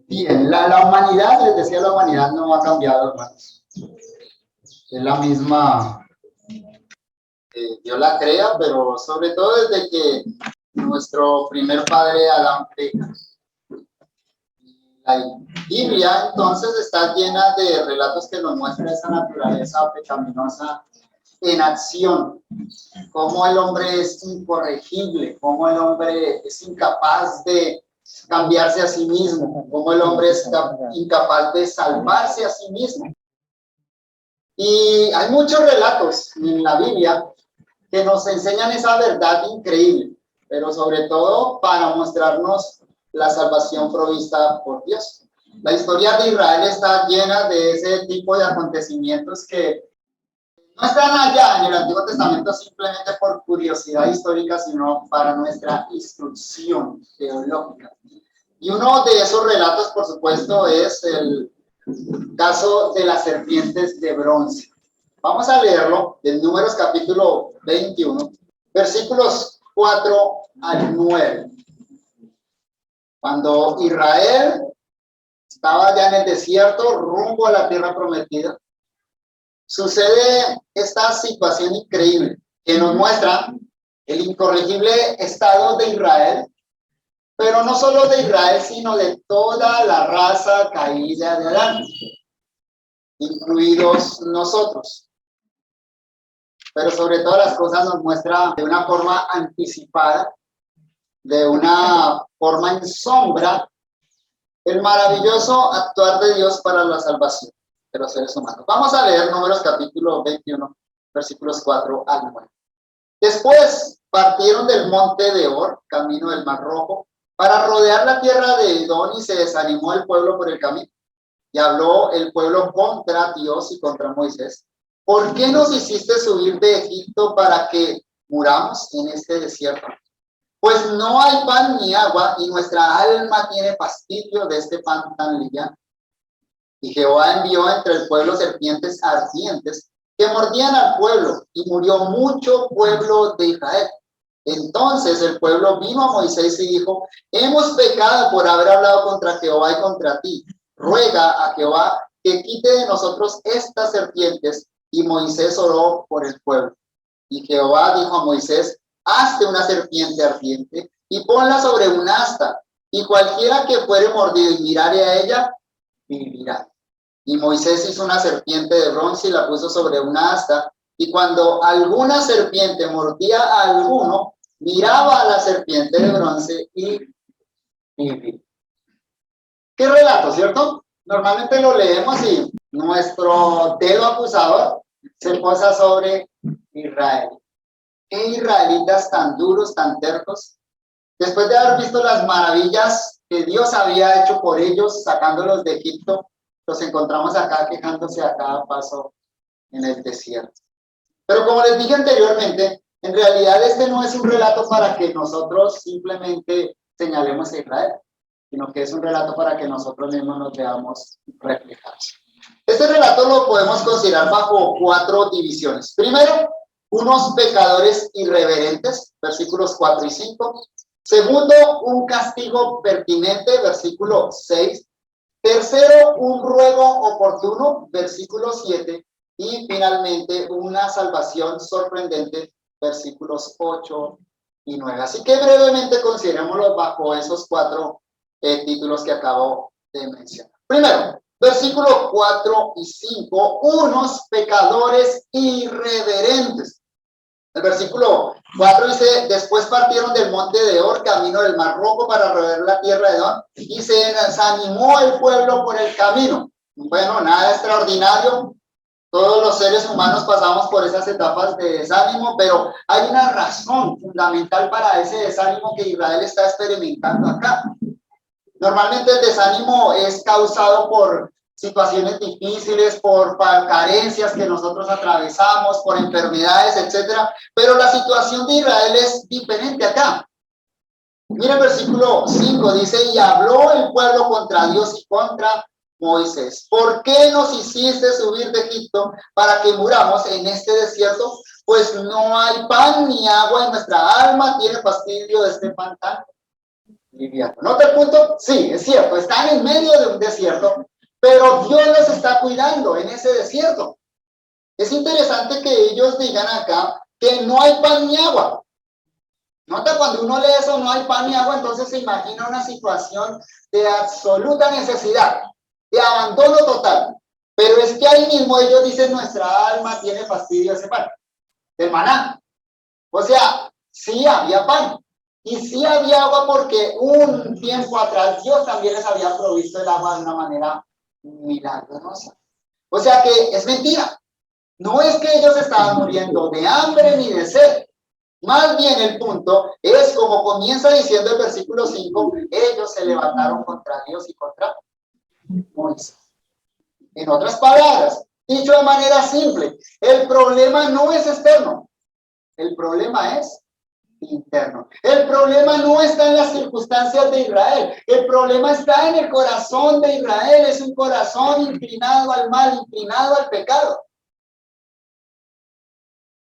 Bien, la humanidad, les decía, la humanidad no ha cambiado, hermanos. Es la misma, Dios la crea, pero sobre todo desde que nuestro primer padre Adán peca. La Biblia entonces está llena de relatos que nos muestran esa naturaleza pecaminosa en acción, cómo el hombre es incorregible, cómo el hombre es incapaz de cambiarse a sí mismo, cómo el hombre es incapaz de salvarse a sí mismo. Y hay muchos relatos en la Biblia que nos enseñan esa verdad increíble, pero sobre todo para mostrarnos la salvación provista por Dios. La historia de Israel está llena de ese tipo de acontecimientos que no están allá en el Antiguo Testamento simplemente por curiosidad histórica, sino para nuestra instrucción teológica. Y uno de esos relatos, por supuesto, es el caso de las serpientes de bronce. Vamos a leerlo en Números capítulo 21, versículos 4 al 9. Cuando Israel estaba ya en el desierto, rumbo a la tierra prometida, sucede esta situación increíble que nos muestra el incorregible estado de Israel, pero no solo de Israel, sino de toda la raza caída de Adán, incluidos nosotros. Pero sobre todas las cosas nos muestra de una forma anticipada, de una forma en sombra, el maravilloso actuar de Dios para la salvación de los seres humanos. Vamos a leer Números capítulo 21, versículos 4 al 9. Después partieron del monte de Or, camino del Mar Rojo, para rodear la tierra de Edom, y se desanimó el pueblo por el camino. Y habló el pueblo contra Dios y contra Moisés. ¿Por qué nos hiciste subir de Egipto para que muramos en este desierto? Pues no hay pan ni agua, y nuestra alma tiene fastidio de este pan tan liviano. Y Jehová envió entre el pueblo serpientes ardientes que mordían al pueblo, y murió mucho pueblo de Israel. Entonces el pueblo vino a Moisés y dijo: hemos pecado por haber hablado contra Jehová y contra ti. Ruega a Jehová que quite de nosotros estas serpientes. Y Moisés oró por el pueblo. Y Jehová dijo a Moisés: hazte una serpiente ardiente y ponla sobre un asta, y cualquiera que fuere mordido y mirare a ella, vivirá. Y Moisés hizo una serpiente de bronce y la puso sobre una asta, y cuando alguna serpiente mordía a alguno, miraba a la serpiente de bronce y vivía. Qué relato, ¿cierto? Normalmente lo leemos y nuestro dedo acusador se posa sobre Israel. ¿Qué israelitas tan duros, tan tercos? Después de haber visto las maravillas que Dios había hecho por ellos, sacándolos de Egipto, los encontramos acá quejándose a cada paso en el desierto. Pero como les dije anteriormente, en realidad este no es un relato para que nosotros simplemente señalemos a Israel, sino que es un relato para que nosotros mismos nos veamos reflejados. Este relato lo podemos considerar bajo 4 divisiones. Primero, unos pecadores irreverentes, versículos 4 y 5. Segundo, un castigo pertinente, versículo 6. Tercero, un ruego oportuno, versículo 7. Y finalmente, una salvación sorprendente, versículos 8 y 9. Así que brevemente considerémoslo bajo esos 4 títulos que acabo de mencionar. Primero, versículos 4 y 5, unos pecadores irreverentes. El versículo 4 dice: después partieron del monte de Or, camino del Mar Rojo, para rodear la tierra de Edom, y se desanimó el pueblo por el camino. Bueno, nada extraordinario. Todos los seres humanos pasamos por esas etapas de desánimo, pero hay una razón fundamental para ese desánimo que Israel está experimentando acá. Normalmente el desánimo es causado por situaciones difíciles, por carencias que nosotros atravesamos, por enfermedades, etcétera. Pero la situación de Israel es diferente acá. Mira el versículo 5, dice: y habló el pueblo contra Dios y contra Moisés. ¿Por qué nos hiciste subir de Egipto para que muramos en este desierto? Pues no hay pan ni agua, y nuestra alma tiene fastidio de este pan tan liviano. ¿Nota el punto? Sí, es cierto, están en medio de un desierto, pero Dios los está cuidando en ese desierto. Es interesante que ellos digan acá que no hay pan ni agua. Nota, cuando uno lee eso, no hay pan ni agua, entonces se imagina una situación de absoluta necesidad, de abandono total. Pero es que ahí mismo ellos dicen, nuestra alma tiene fastidio de ese pan, del maná. O sea, sí había pan y sí había agua porque un tiempo atrás Dios también les había provisto el agua de una manera milagrosa. O sea que es mentira. No es que ellos estaban muriendo de hambre ni de sed. Más bien el punto es como comienza diciendo el versículo 5, ellos se levantaron contra Dios y contra Moisés. En otras palabras, dicho de manera simple, el problema no es externo, el problema es interno. El problema no está en las circunstancias de Israel, el problema está en el corazón de Israel, es un corazón inclinado al mal, inclinado al pecado.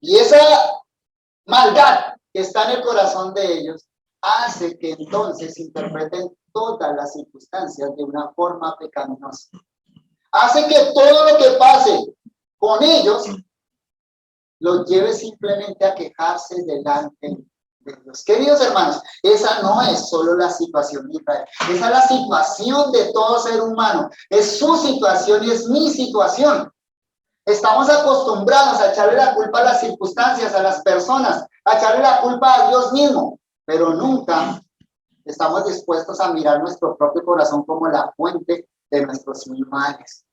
Y esa maldad que está en el corazón de ellos hace que entonces interpreten todas las circunstancias de una forma pecaminosa. Hace que todo lo que pase con ellos los lleve simplemente a quejarse delante de Dios. Queridos hermanos, esa no es solo la situación de Israel, esa es la situación de todo ser humano, es su situación y es mi situación. Estamos acostumbrados a echarle la culpa a las circunstancias, a las personas, a echarle la culpa a Dios mismo, pero nunca estamos dispuestos a mirar nuestro propio corazón como la fuente de nuestros males.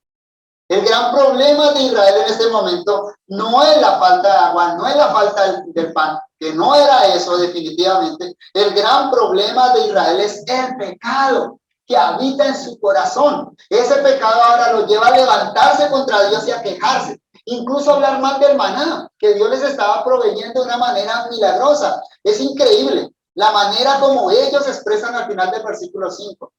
El gran problema de Israel en este momento no es la falta de agua, no es la falta del pan, que no era eso definitivamente. El gran problema de Israel es el pecado que habita en su corazón. Ese pecado ahora lo lleva a levantarse contra Dios y a quejarse. Incluso hablar mal del maná, que Dios les estaba proveyendo de una manera milagrosa. Es increíble la manera como ellos expresan al final del versículo 5.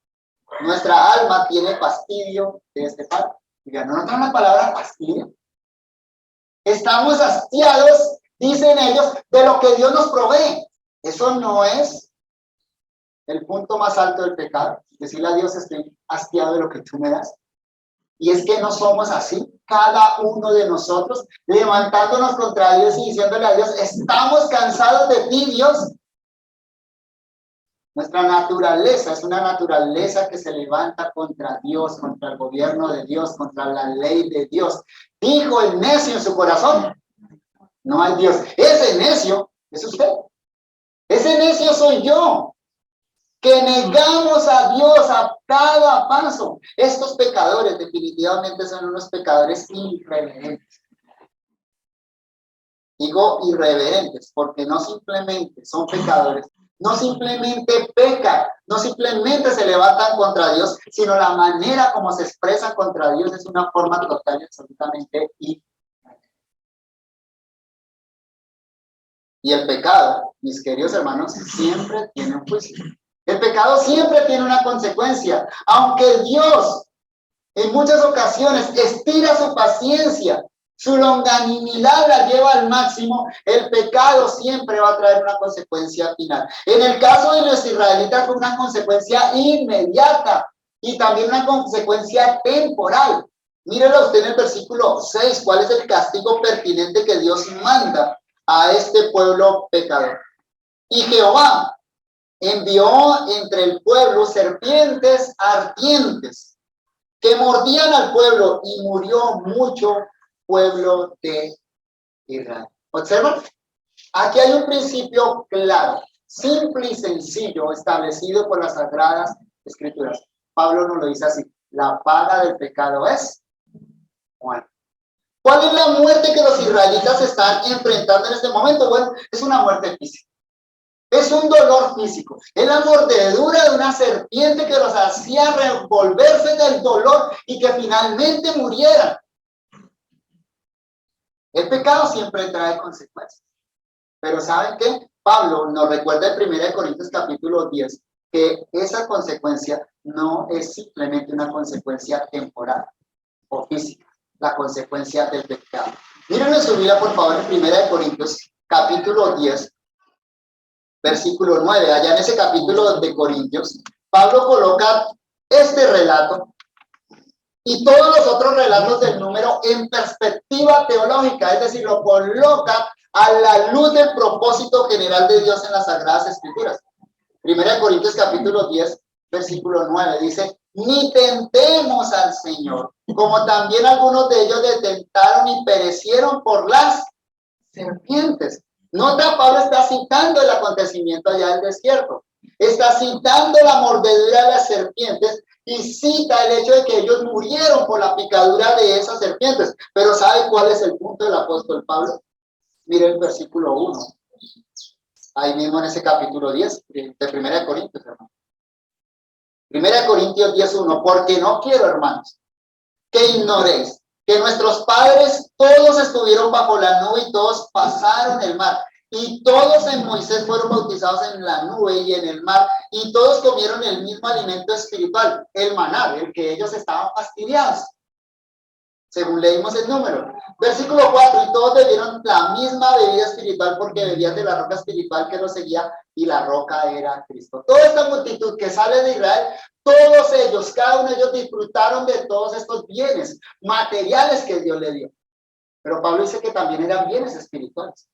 Nuestra alma tiene fastidio de este pan. Digan, ¿no notan la palabra fastidio? Estamos hastiados, dicen ellos, de lo que Dios nos provee. Eso no es el punto más alto del pecado. Decirle a Dios, estoy hastiado de lo que tú me das. Y es que no somos así. Cada uno de nosotros levantándonos contra Dios y diciéndole a Dios, estamos cansados de ti, Dios. Nuestra naturaleza es una naturaleza que se levanta contra Dios, contra el gobierno de Dios, contra la ley de Dios. Dijo el necio en su corazón, no hay Dios. Ese necio es usted. Ese necio soy yo, que negamos a Dios a cada paso. Estos pecadores definitivamente son unos pecadores irreverentes. Digo irreverentes porque no simplemente son pecadores, no simplemente pecan, no simplemente se levantan contra Dios, sino la manera como se expresan contra Dios es una forma total y absolutamente irreverente. Y el pecado, mis queridos hermanos, siempre tiene un juicio. El pecado siempre tiene una consecuencia, aunque Dios en muchas ocasiones estira su paciencia, su longanimidad la lleva al máximo, el pecado siempre va a traer una consecuencia final. En el caso de los israelitas fue una consecuencia inmediata y también una consecuencia temporal. Mírelo usted en el versículo 6, ¿cuál es el castigo pertinente que Dios manda a este pueblo pecador? Y Jehová envió entre el pueblo serpientes ardientes que mordían al pueblo y murió mucho pueblo de Israel. ¿Observan? Aquí hay un principio claro, simple y sencillo, establecido por las Sagradas Escrituras. Pablo nos lo dice así, la paga del pecado es muerte. ¿Cuál es la muerte que los israelitas están enfrentando en este momento? Bueno, es una muerte física. Es un dolor físico, es la mordedura de una serpiente que los hacía revolverse del dolor y que finalmente murieran. El pecado siempre trae consecuencias. Pero ¿saben qué? Pablo nos recuerda en 1 Corintios capítulo 10 que esa consecuencia no es simplemente una consecuencia temporal o física, la consecuencia del pecado. Miren en su Biblia, por favor, en 1 Corintios capítulo 10. versículo 9, allá en ese capítulo de Corintios, Pablo coloca este relato y todos los otros relatos del número en perspectiva teológica, es decir, lo coloca a la luz del propósito general de Dios en las Sagradas Escrituras. Primera de Corintios capítulo 10, versículo 9, dice, ni tentemos al Señor, como también algunos de ellos le tentaron y perecieron por las serpientes. Nota, Pablo está citando el acontecimiento allá del desierto. Está citando la mordedura de las serpientes y cita el hecho de que ellos murieron por la picadura de esas serpientes. Pero ¿sabe cuál es el punto del apóstol Pablo? Mire el versículo 1. Ahí mismo en ese capítulo 10 de 1 Corintios, hermano. 1 Corintios 10:1. Porque no quiero, hermanos, que ignoréis que nuestros padres todos estuvieron bajo la nube y todos pasaron el mar. Y todos en Moisés fueron bautizados en la nube y en el mar. Y todos comieron el mismo alimento espiritual, el maná, el que ellos estaban fastidiados. Según leímos el número. Versículo 4, y todos bebieron la misma bebida espiritual porque bebían de la roca espiritual que los seguía y la roca era Cristo. Toda esta multitud que sale de Israel, todos ellos, cada uno de ellos disfrutaron de todos estos bienes materiales que Dios le dio. Pero Pablo dice que también eran bienes espirituales.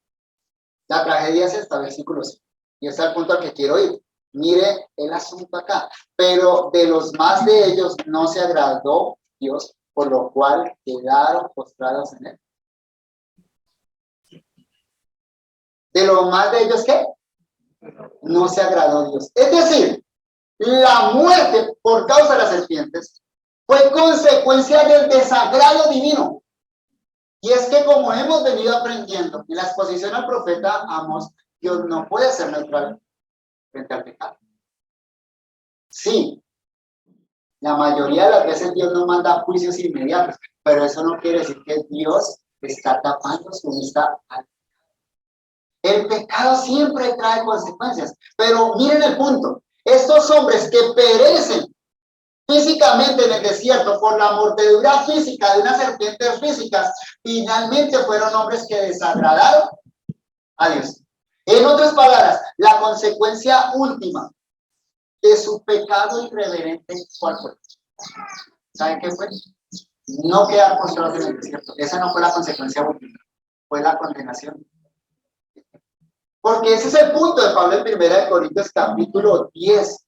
La tragedia es esta, versículo 5. Y este es el punto al que quiero ir. Mire el asunto acá. Pero de los más de ellos no se agradó Dios, por lo cual quedaron postrados en él. De lo más de ellos, ¿qué? No se agradó Dios. Es decir, la muerte por causa de las serpientes fue consecuencia del desagrado divino. Y es que como hemos venido aprendiendo en la exposición al profeta Amós, Dios no puede ser neutral frente al pecado. Sí, la mayoría de las veces Dios no manda juicios inmediatos, pero eso no quiere decir que Dios está tapando su vista al pecado. El pecado siempre trae consecuencias, pero miren el punto. Estos hombres que perecen físicamente en el desierto por la mordedura física de unas serpientes físicas, finalmente fueron hombres que desagradaron a Dios. En otras palabras, la consecuencia última de su pecado irreverente, ¿cuál fue? ¿Saben qué fue? No quedar postrados en el desierto. Esa no fue la consecuencia última, fue la condenación. Porque ese es el punto de Pablo en 1 Corintios capítulo 10.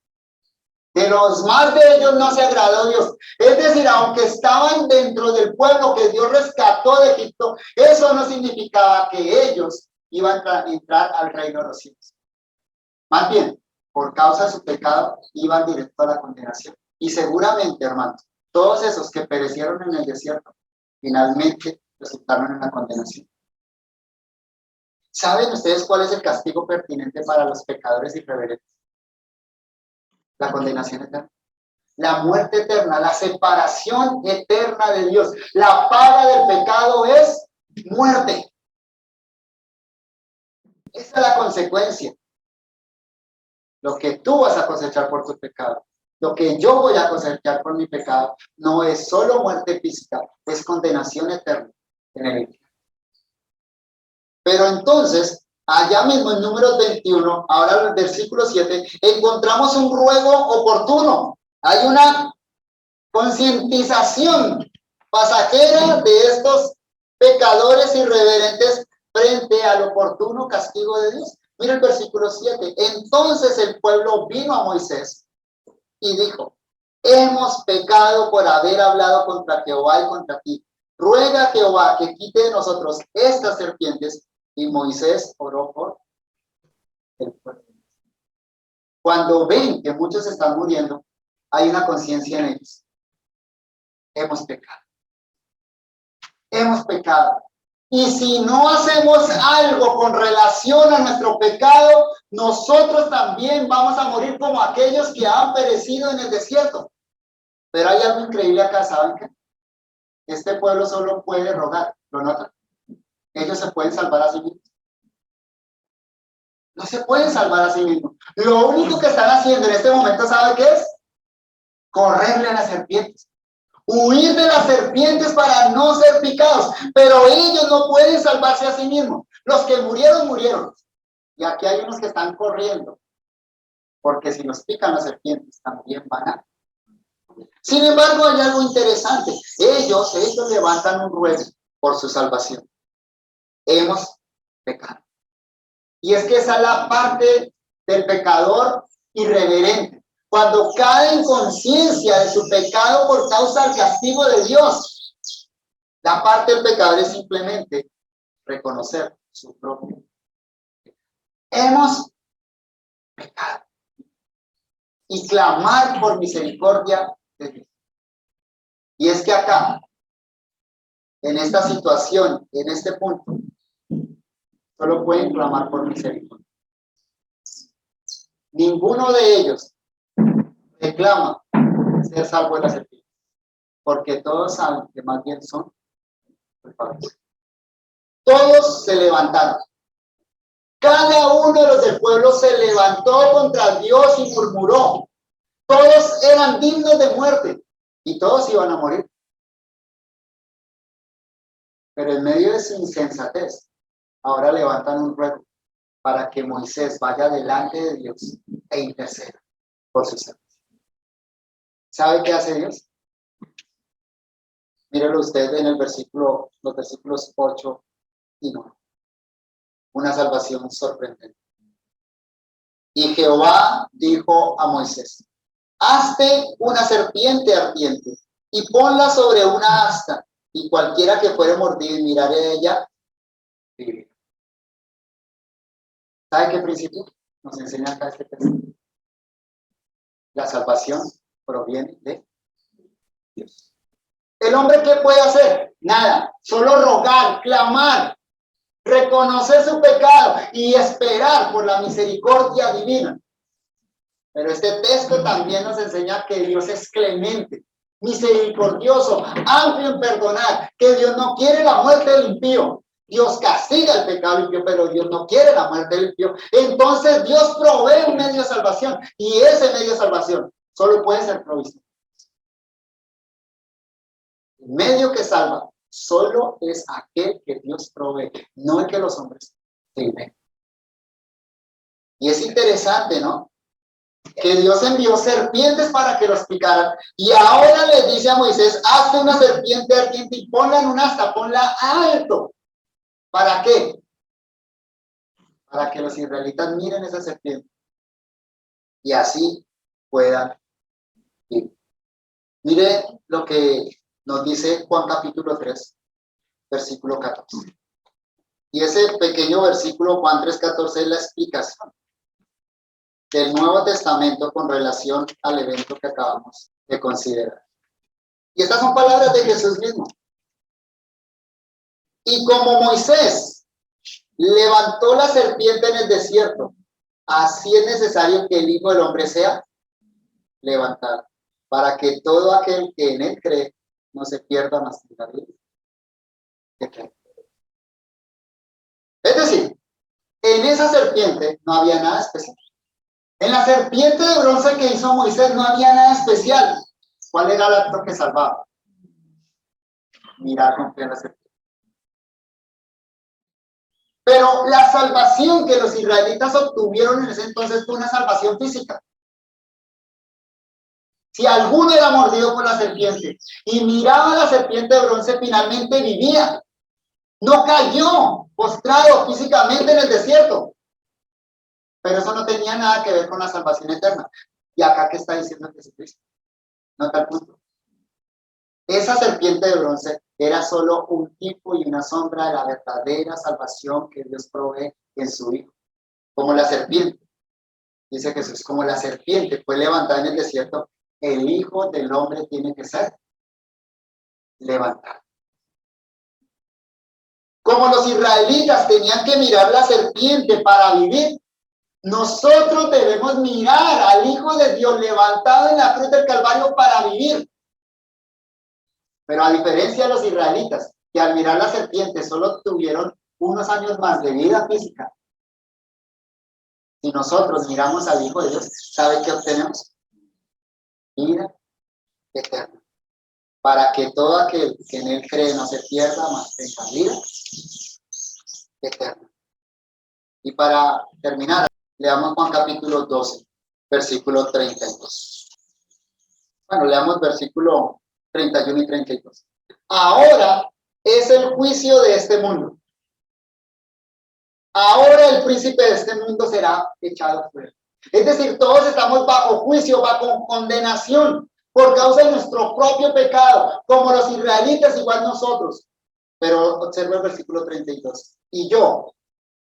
De los más de ellos no se agradó Dios. Es decir, aunque estaban dentro del pueblo que Dios rescató de Egipto, eso no significaba que ellos iban a entrar al reino de los cielos. Más bien, por causa de su pecado, iban directo a la condenación. Y seguramente, hermanos, todos esos que perecieron en el desierto, finalmente resultaron en la condenación. ¿Saben ustedes cuál es el castigo pertinente para los pecadores irreverentes? La condenación eterna, la muerte eterna, la separación eterna de Dios. La paga del pecado es muerte. Esa es la consecuencia. Lo que tú vas a cosechar por tu pecado, lo que yo voy a cosechar por mi pecado, no es solo muerte física, es condenación eterna en el infierno. Pero entonces, allá mismo en Números 21, ahora en el versículo 7, encontramos un ruego oportuno. Hay una concientización pasajera de estos pecadores irreverentes frente al oportuno castigo de Dios. Mira el versículo 7. Entonces el pueblo vino a Moisés y dijo, hemos pecado por haber hablado contra Jehová y contra ti. Ruega a Jehová que quite de nosotros estas serpientes. Y Moisés oró por el pueblo. Cuando ven que muchos están muriendo, hay una conciencia en ellos. Hemos pecado. Hemos pecado. Y si no hacemos algo con relación a nuestro pecado, nosotros también vamos a morir como aquellos que han perecido en el desierto. Pero hay algo increíble acá, ¿saben qué? Este pueblo solo puede rogar, ¿lo notan? Ellos se pueden salvar a sí mismos. No se pueden salvar a sí mismos. Lo único que están haciendo en este momento, ¿sabe qué es? Correrle a las serpientes. Huir de las serpientes para no ser picados. Pero ellos no pueden salvarse a sí mismos. Los que murieron, murieron. Y aquí hay unos que están corriendo, porque si los pican las serpientes también van a. Sin embargo, hay algo interesante. Ellos levantan un ruego por su salvación. Hemos pecado. Y es que esa es la parte del pecador irreverente. Cuando cae en conciencia de su pecado por causa del castigo de Dios, la parte del pecador es simplemente reconocer su propio pecado. Hemos pecado. Y clamar por misericordia de Dios. Y es que acá, en esta situación, en este punto, solo pueden clamar por misericordia. Ninguno de ellos reclama ser salvo de la serpiente, porque todos saben que más bien son culpables. Todos se levantaron. Cada uno de los del pueblo se levantó contra Dios y murmuró. Todos eran dignos de muerte y todos iban a morir. Pero en medio de su insensatez, ahora levantan un ruego para que Moisés vaya delante de Dios e interceda por sus salvación. ¿Sabe qué hace Dios? Mírelo usted en los versículos 8 y 9. Una salvación sorprendente. Y Jehová dijo a Moisés: hazte una serpiente ardiente y ponla sobre una asta, y cualquiera que fuere mordido y mirare de ella, vivirá. ¿Sabe qué principio nos enseña acá este texto? La salvación proviene de Dios. ¿El hombre qué puede hacer? Nada, solo rogar, clamar, reconocer su pecado y esperar por la misericordia divina. Pero este texto también nos enseña que Dios es clemente, misericordioso, amplio en perdonar, que Dios no quiere la muerte del impío. Dios castiga el pecado impío, pero Dios no quiere la muerte del impío. Entonces Dios provee un medio de salvación, y ese medio de salvación solo puede ser provisto. El medio que salva solo es aquel que Dios provee, no el que los hombres sirven. Y es interesante, ¿no? Que Dios envió serpientes para que los picaran, y ahora le dice a Moisés: hazte una serpiente ardiente y ponla en un asta, ponla alto. ¿Para qué? Para que los israelitas miren esa serpiente y así puedan vivir. Mire lo que nos dice Juan capítulo 3, versículo 14. Y ese pequeño versículo, Juan 3:14, es la explicación del Nuevo Testamento con relación al evento que acabamos de considerar. Y estas son palabras de Jesús mismo. Y como Moisés levantó la serpiente en el desierto, así es necesario que el Hijo del Hombre sea levantado, para que todo aquel que en él cree no se pierda, más que la vida. Es decir, en esa serpiente no había nada especial. En la serpiente de bronce que hizo Moisés no había nada especial. ¿Cuál era el acto que salvaba? Mirar con fe a la serpiente. Pero la salvación que los israelitas obtuvieron en ese entonces fue una salvación física. Si alguno era mordido por la serpiente y miraba a la serpiente de bronce, finalmente vivía. No cayó postrado físicamente en el desierto. Pero eso no tenía nada que ver con la salvación eterna. Y acá, ¿qué está diciendo Jesucristo? Nota el punto. Esa serpiente de bronce era solo un tipo y una sombra de la verdadera salvación que Dios provee en su Hijo. Como la serpiente. Dice Jesús, como la serpiente fue levantada en el desierto, el Hijo del Hombre tiene que ser levantado. Como los israelitas tenían que mirar la serpiente para vivir, nosotros debemos mirar al Hijo de Dios levantado en la cruz del Calvario para vivir. Pero a diferencia de los israelitas, que al mirar la serpiente solo tuvieron unos años más de vida física, si nosotros miramos al Hijo de Dios, ¿sabe qué obtenemos? Vida eterna. Para que todo aquel que en él cree no se pierda, más tenga vida eterna. Y para terminar, leamos Juan capítulo 12, versículo 32. Bueno, leamos versículo 31 y 32. Ahora es el juicio de este mundo. Ahora el príncipe de este mundo será echado fuera. Es decir, todos estamos bajo juicio, bajo condenación, por causa de nuestro propio pecado, como los israelitas, igual nosotros. Pero observa el versículo 32. Y yo,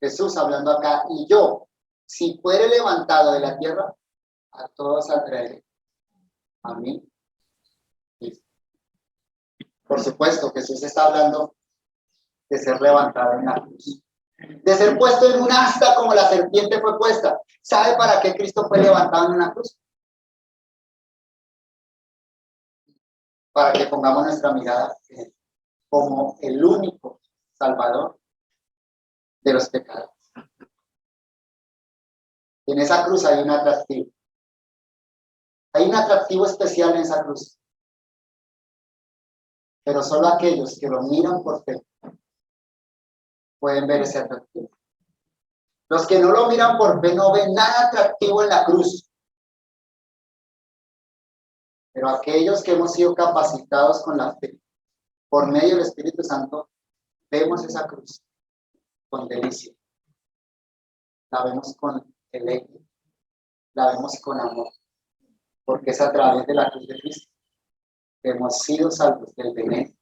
Jesús hablando acá, y yo, si fuere levantado de la tierra, a todos atraeré a mí. Por supuesto, Jesús está hablando de ser levantado en la cruz, de ser puesto en un asta como la serpiente fue puesta. ¿Sabe para qué Cristo fue levantado en una cruz? Para que pongamos nuestra mirada como el único Salvador de los pecados. En esa cruz hay un atractivo. Hay un atractivo especial en esa cruz. Pero solo aquellos que lo miran por fe pueden ver ese atractivo. Los que no lo miran por fe no ven nada atractivo en la cruz. Pero aquellos que hemos sido capacitados con la fe, por medio del Espíritu Santo, vemos esa cruz con delicia. La vemos con deleite. La vemos con amor. Porque es a través de la cruz de Cristo que hemos sido salvos del veneno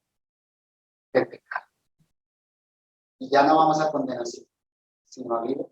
del pecado. Y ya no vamos a condenación, sino a vida